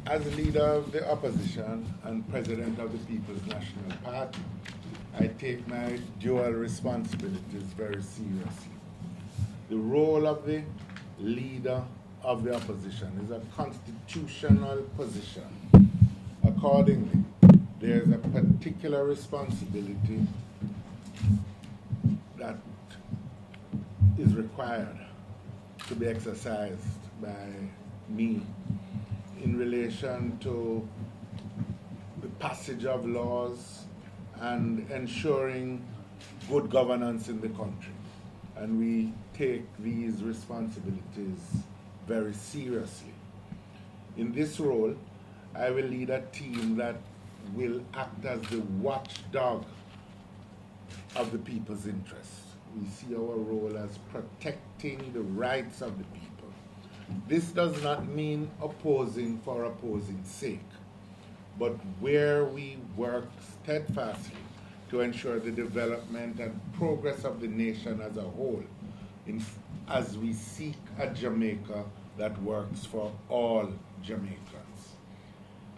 As leader of the opposition and president of the People's National Party, I take my dual responsibilities very seriously. The role of the leader of the opposition is a constitutional position. Accordingly, there is a particular responsibility that is required to be exercised by me in relation to the passage of laws and ensuring good governance in the country. And we take these responsibilities very seriously. In this role, I will lead a team that will act as the watchdog of the people's interests. We see our role as protecting the rights of the people. This does not mean opposing for opposing's sake, but where we work steadfastly to ensure the development and progress of the nation as a whole, as we seek a Jamaica that works for all Jamaicans.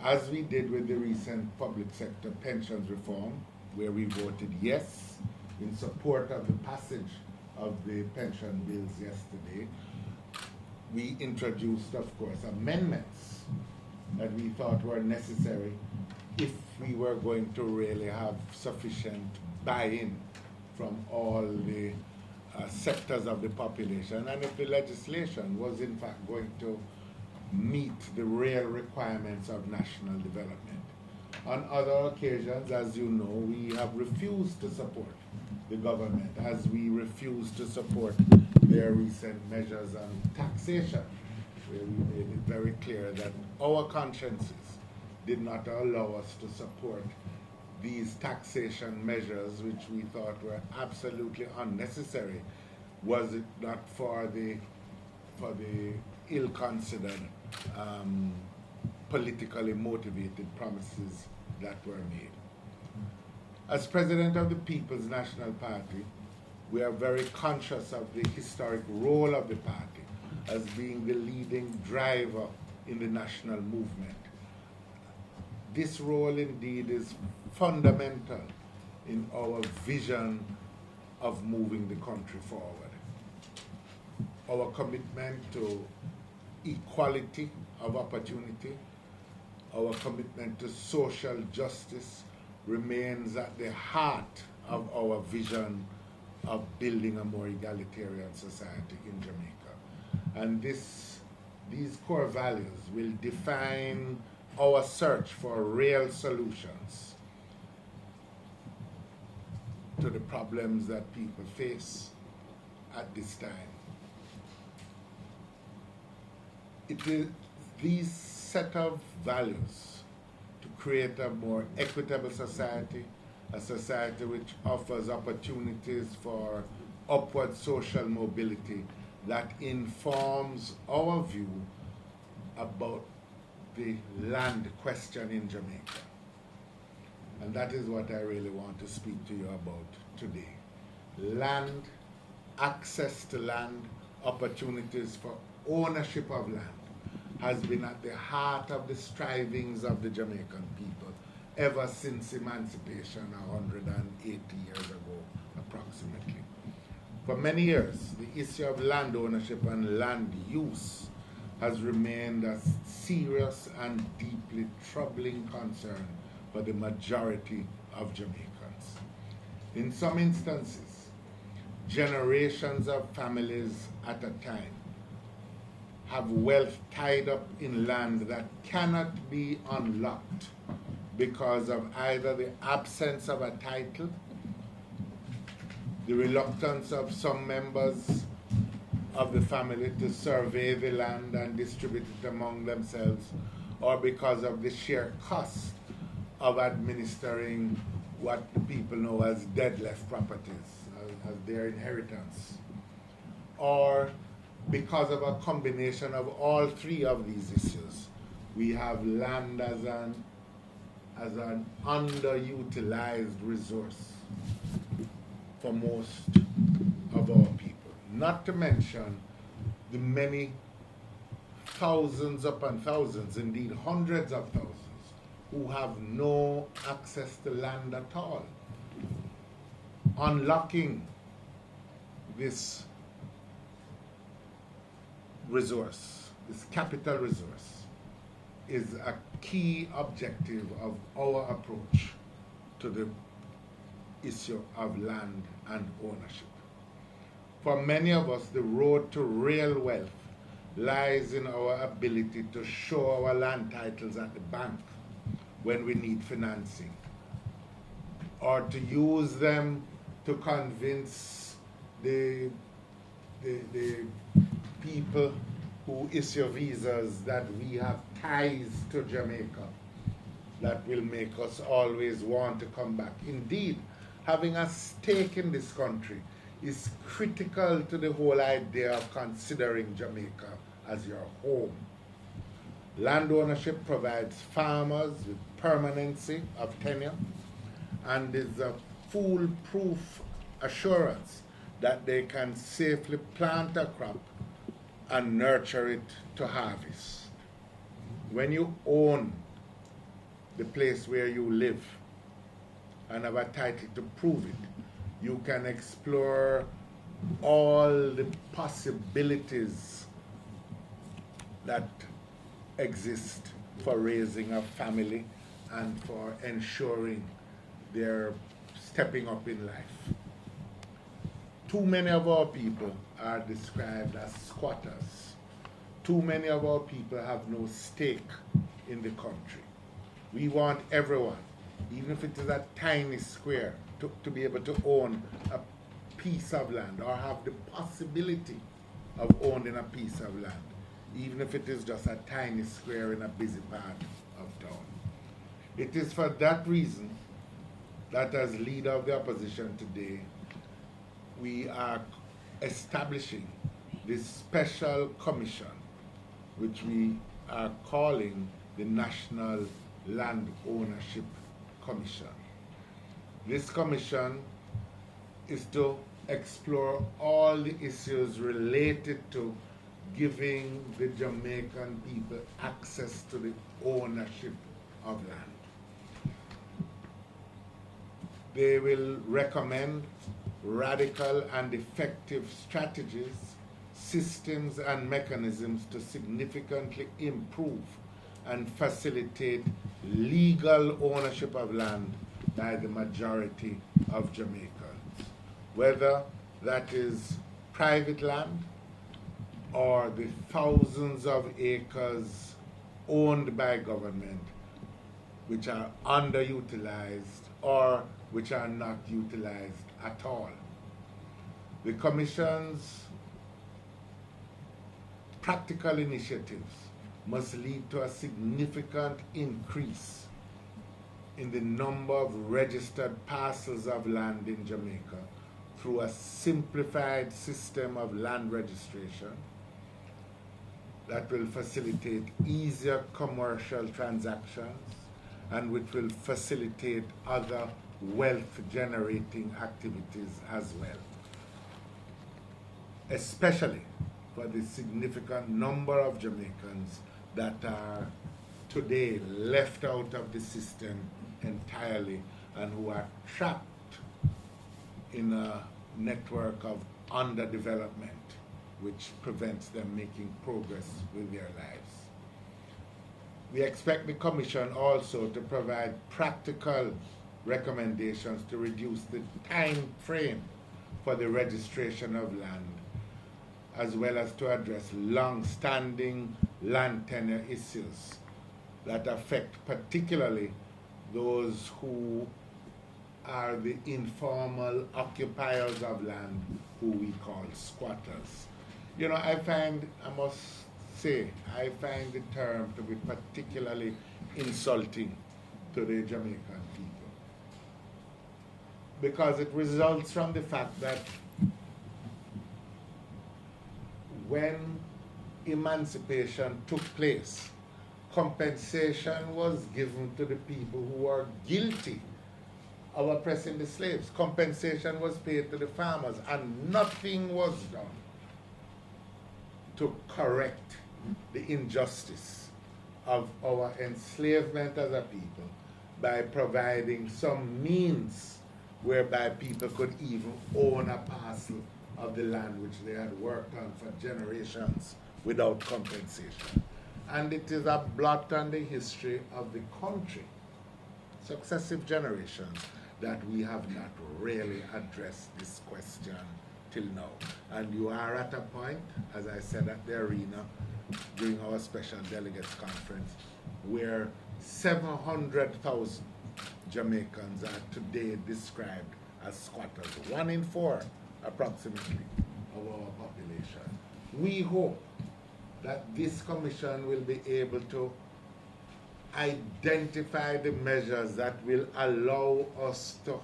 As we did with the recent public sector pensions reform, where we voted yes in support of the passage of the pension bills yesterday, we introduced, of course, amendments that we thought were necessary if we were going to really have sufficient buy-in from all the sectors of the population, and if the legislation was in fact going to meet the real requirements of national development. On other occasions, as you know, we have refused to support the government, as we refuse to support their recent measures on taxation, where we made it very clear that our consciences did not allow us to support these taxation measures, which we thought were absolutely unnecessary, was it not for the ill-considered, politically motivated promises that were made. As president of the People's National Party, we are very conscious of the historic role of the party as being the leading driver in the national movement. This role indeed is fundamental in our vision of moving the country forward. Our commitment to equality of opportunity, our commitment to social justice remains at the heart of our vision of building a more egalitarian society in Jamaica. And these core values will define our search for real solutions to the problems that people face at this time. It is these set of values to create a more equitable society, a society which offers opportunities for upward social mobility, that informs our view about the land question in Jamaica. And that is what I really want to speak to you about today. Land, access to land, opportunities for ownership of land has been at the heart of the strivings of the Jamaican people ever since emancipation 180 years ago, approximately. For many years, the issue of land ownership and land use has remained a serious and deeply troubling concern for the majority of Jamaicans. In some instances, generations of families at a time have wealth tied up in land that cannot be unlocked because of either the absence of a title, the reluctance of some members of the family to survey the land and distribute it among themselves, or because of the sheer cost of administering what the people know as dead-left properties, as their inheritance, or because of a combination of all three of these issues. We have land as an underutilized resource for most of our people. Not to mention the many thousands upon thousands, indeed hundreds of thousands, who have no access to land at all. Unlocking this resource, this capital resource, is a key objective of our approach to the issue of land and ownership. For many of us, the road to real wealth lies in our ability to show our land titles at the bank when we need financing, or to use them to convince the people who issue visas that we have ties to Jamaica that will make us always want to come back. Indeed, having a stake in this country is critical to the whole idea of considering Jamaica as your home. Land ownership provides farmers with permanency of tenure and is a foolproof assurance that they can safely plant a crop and nurture it to harvest. When you own the place where you live and have a title to prove it, you can explore all the possibilities that exist for raising a family and for ensuring they're stepping up in life. Too many of our people are described as squatters. Too many of our people have no stake in the country. We want everyone, even if it is a tiny square, to be able to own a piece of land or have the possibility of owning a piece of land, even if it is just a tiny square in a busy part of town. It is for that reason that as leader of the opposition today, we are establishing this special commission, which we are calling the National Land Ownership Commission. This commission is to explore all the issues related to giving the Jamaican people access to the ownership of land. They will recommend radical and effective strategies, systems, and mechanisms to significantly improve and facilitate legal ownership of land by the majority of Jamaicans, whether that is private land or the thousands of acres owned by government which are underutilized or which are not utilized at all. The Commission's practical initiatives must lead to a significant increase in the number of registered parcels of land in Jamaica through a simplified system of land registration that will facilitate easier commercial transactions and which will facilitate other wealth-generating activities as well, especially for the significant number of Jamaicans that are today left out of the system entirely and who are trapped in a network of underdevelopment which prevents them making progress with their lives. We expect the Commission also to provide practical recommendations to reduce the time frame for the registration of land, as well as to address long-standing land tenure issues that affect particularly those who are the informal occupiers of land, who we call squatters. You know, I must say, I find the term to be particularly insulting to the Jamaican people, because it results from the fact that when emancipation took place, compensation was given to the people who were guilty of oppressing the slaves. Compensation was paid to the farmers, and nothing was done to correct the injustice of our enslavement as a people by providing some means whereby people could even own a parcel of the land which they had worked on for generations without compensation. And it is a blot on the history of the country, successive generations, that we have not really addressed this question till now. And you are at a point, as I said at the arena during our special delegates conference, where 700,000 Jamaicans are today described as squatters, 1 in 4 approximately of our population. We hope that this commission will be able to identify the measures that will allow us to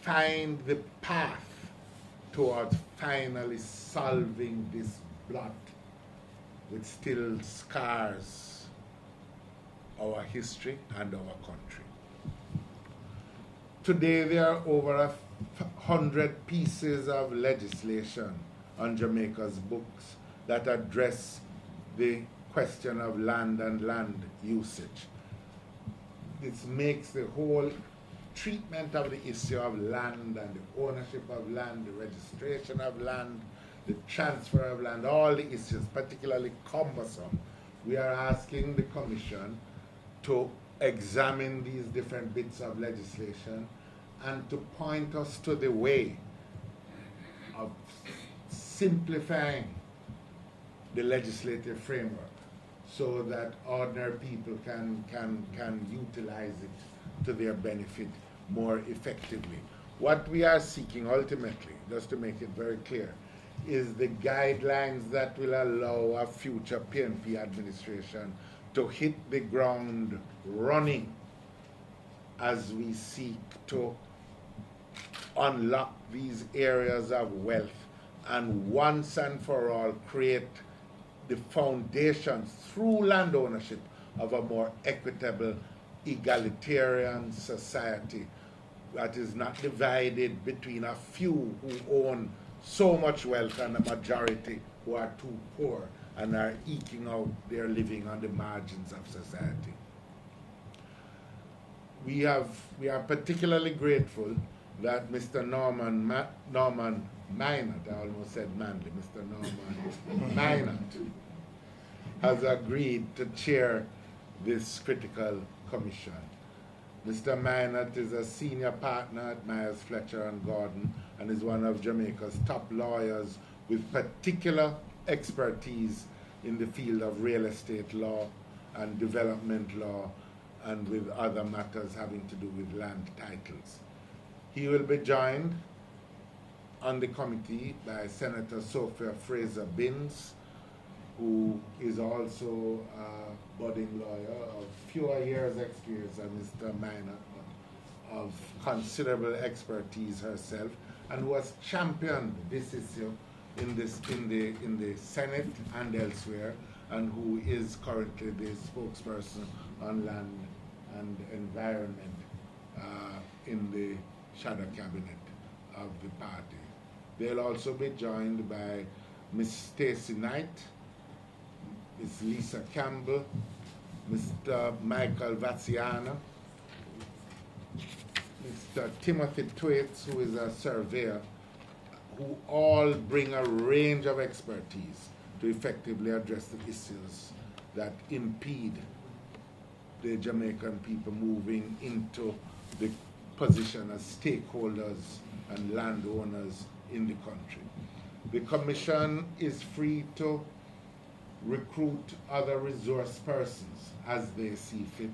find the path towards finally solving this blot which still scars our history and our country. Today there are over 100 pieces of legislation on Jamaica's books that address the question of land and land usage. This makes the whole treatment of the issue of land and the ownership of land, the registration of land, the transfer of land, all the issues particularly cumbersome. We are asking the Commission to examine these different bits of legislation and to point us to the way of simplifying the legislative framework so that ordinary people can utilize it to their benefit more effectively. What we are seeking ultimately, just to make it very clear, is the guidelines that will allow a future PNP administration to hit the ground running as we seek to unlock these areas of wealth and once and for all create the foundations through land ownership of a more equitable, egalitarian society that is not divided between a few who own so much wealth and a majority who are too poor and are eking out their living on the margins of society. We are particularly grateful that Mr. Norman Minot, I almost said Manley, Mr. Norman Minot, has agreed to chair this critical commission. Mr. Minot is a senior partner at Myers, Fletcher and Gordon and is one of Jamaica's top lawyers with particular expertise in the field of real estate law and development law and with other matters having to do with land titles. He will be joined on the committee by Senator Sophia Fraser-Binns, who is also a budding lawyer of fewer years' experience than Mr. Minor, but of considerable expertise herself, and who has championed this issue in the Senate and elsewhere, and who is currently the spokesperson on land and environment in the shadow cabinet of the party. They'll also be joined by Ms. Stacey Knight, Ms. Lisa Campbell, Mr. Michael Vatsiana, Mr. Timothy Twaits, who is a surveyor, who all bring a range of expertise to effectively address the issues that impede the Jamaican people moving into the position as stakeholders and landowners in the country. The Commission is free to recruit other resource persons as they see fit,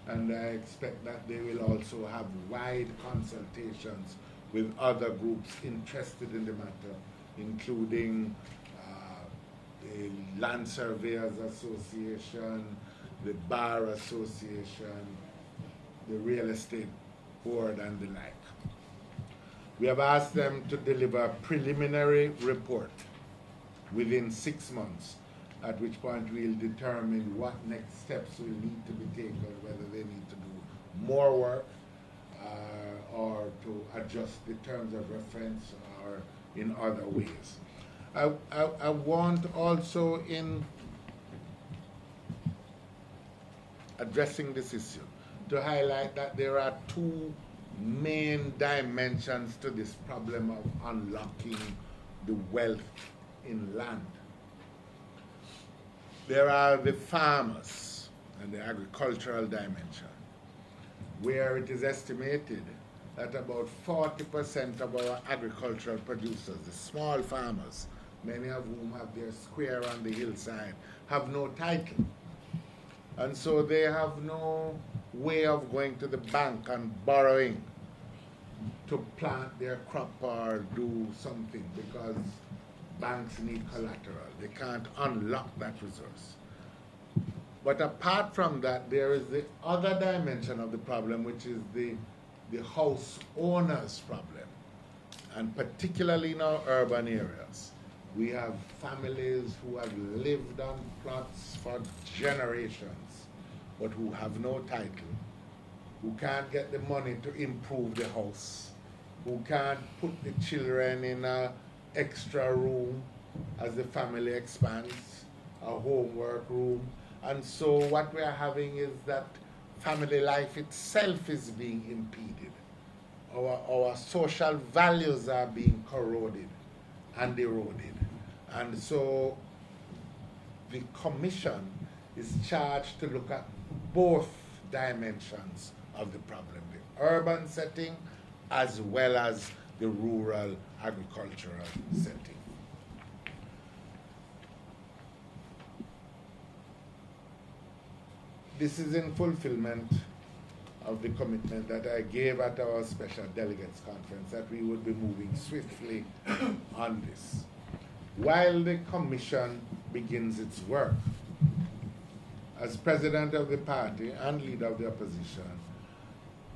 and I expect that they will also have wide consultations with other groups interested in the matter, including the Land Surveyors Association, the Bar Association, the Real Estate Board, and the like. We have asked them to deliver a preliminary report within 6 months, at which point we'll determine what next steps will need to be taken, whether they need to do more work or to adjust the terms of reference or in other ways. I want also in addressing this issue, to highlight that there are two main dimensions to this problem of unlocking the wealth in land. There are the farmers and the agricultural dimension, where it is estimated that about 40% of our agricultural producers, the small farmers, many of whom have their square on the hillside, have no title. And so they have no way of going to the bank and borrowing to plant their crop or do something, because banks need collateral. They can't unlock that resource. But apart from that, there is the other dimension of the problem, which is the house owners problem. And particularly in our urban areas, we have families who have lived on plots for generations, but who have no title, who can't get the money to improve the house, who can't put the children in an extra room as the family expands, a homework room. And so what we are having is that family life itself is being impeded. Our social values are being corroded and eroded. And so the commission is charged to look at both dimensions of the problem, the urban setting as well as the rural agricultural setting. This is in fulfillment of the commitment that I gave at our special delegates conference, that we would be moving swiftly on this. While the commission begins its work, as president of the party and leader of the opposition,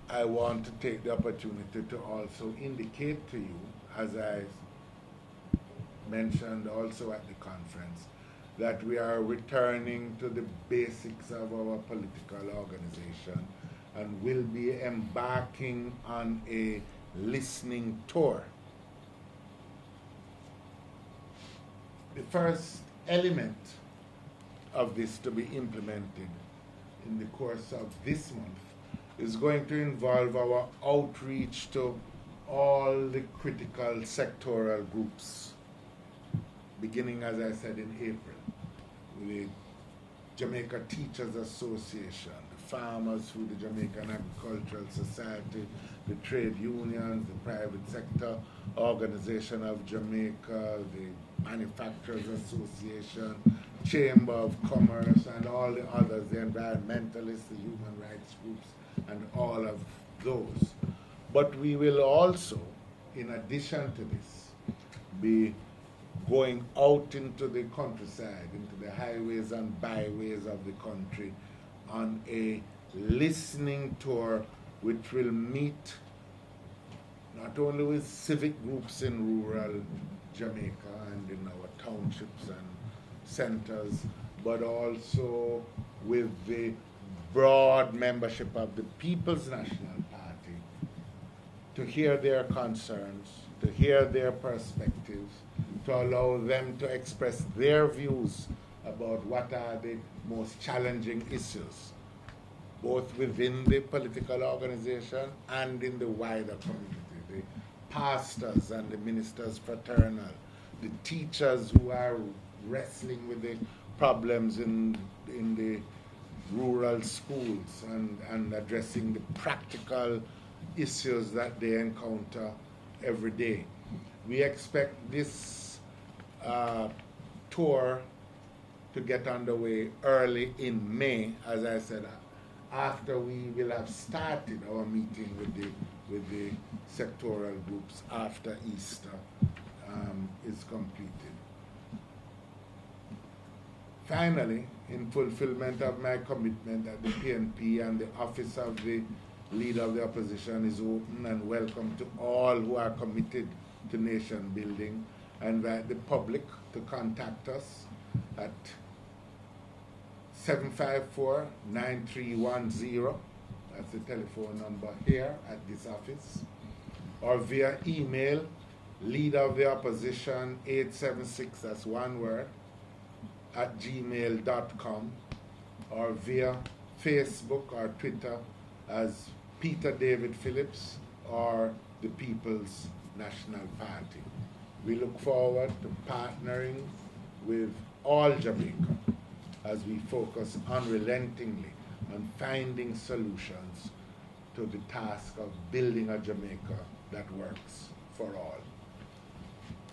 I want to take the opportunity to also indicate to you, as I mentioned also at the conference, that we are returning to the basics of our political organization and will be embarking on a listening tour. The first element of this to be implemented in the course of this month is going to involve our outreach to all the critical sectoral groups, beginning, as I said, in April, with the Jamaica Teachers Association, the farmers through the Jamaican Agricultural Society, the trade unions, the private sector organization of Jamaica, the Manufacturers Association, Chamber of Commerce, and all the others, the environmentalists, the human rights groups, and all of those. But we will also, in addition to this, be going out into the countryside, into the highways and byways of the country on a listening tour, which will meet not only with civic groups in rural Jamaica and in our townships and centers, but also with the broad membership of the People's National Party, to hear their concerns, to hear their perspectives, to allow them to express their views about what are the most challenging issues, both within the political organization and in the wider community. The pastors and the ministers fraternal, the teachers who are wrestling with the problems in the rural schools and addressing the practical issues that they encounter every day. We expect this tour to get underway early in May, as I said, after we will have started our meeting with the sectoral groups after Easter is completed. Finally, in fulfillment of my commitment that the PNP and the office of the leader of the opposition is open and welcome to all who are committed to nation building, I invite the public to contact us at 754-9310, that's the telephone number here at this office, or via email, leader of the opposition 876, that's one word, at gmail.com, or via Facebook or Twitter as Peter David Phillips or the People's National Party. We look forward to partnering with all Jamaica as we focus unrelentingly on finding solutions to the task of building a Jamaica that works for all.